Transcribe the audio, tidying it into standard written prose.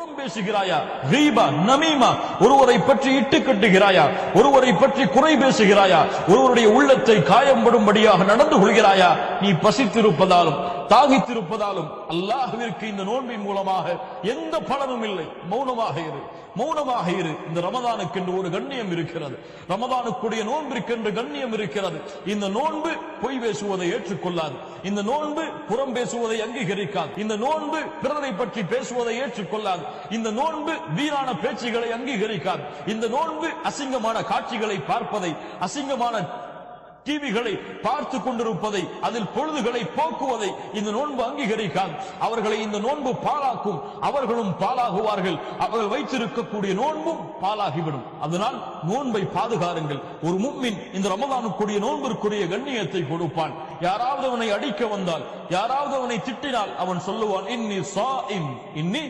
புறம் பேசுகிறாயா? கீபா, நமீமா, ஒருவரை பற்றி இட்டு கட்டுகிறாயா? ஒருவரை பற்றி குறை பேசுகிறாயா? ஒருவருடைய உள்ளத்தை காயம்படும்படியாக நடந்து கொள்கிறாயா? நீ பசித்திருப்பதாலும் தாகித்திருப்பதாலும் அல்லாஹ்விற்கு இந்த நோன்பின் மூலமாக எந்த பலனும் இல்லை. மௌனமாக இரு, மௌனமாக இரு. இந்த ரமதானுக்கு என்று ஒரு கண்ணியம் இருக்கிறது. ரமதானுக்குரிய நோன்பிற்கு என்று கண்ணியம் இருக்கிறது. இந்த நோன்பு பொய் பேசுவதை ஏற்றுக்கொள்ளாது. இந்த நோன்பு புறம் பேசுவதை அங்கீகரிக்காது. இந்த நோன்பு பிறரை பற்றி பேசுவதை ஏற்றுக்கொள்ளாது. இந்த நோன்பு வீணான பேச்சுகளை அங்கீகரிக்காது. இந்த நோன்பு அசிங்கமான காட்சிகளை பார்ப்பதை, அசிங்கமான டிவிகளை பார்த்து கொண்டிருப்பதை, அதில் பொழுதுகளை போக்குவதை இந்த நோன்பு அங்கீகரிக்காது. அவர்களை இந்த நோன்பு பாழாக்கும். அவர்களும் பாழாகுவார்கள். அவர்கள் வைத்திருக்கக்கூடிய நோன்பும் பாழாகிவிடும். அதனால் நோன்பை பாதுகாருங்கள். ஒரு முஃமின் இந்த ரமதானுக்குரிய நோன்பிற்குரிய கண்ணியத்தை கொடுப்பான். யாராவது அவனை அடிக்க வந்தால், யாராவது அவனை திட்டினால் அவன் சொல்லுவான், இன்னி ஸாயிம், இன்னி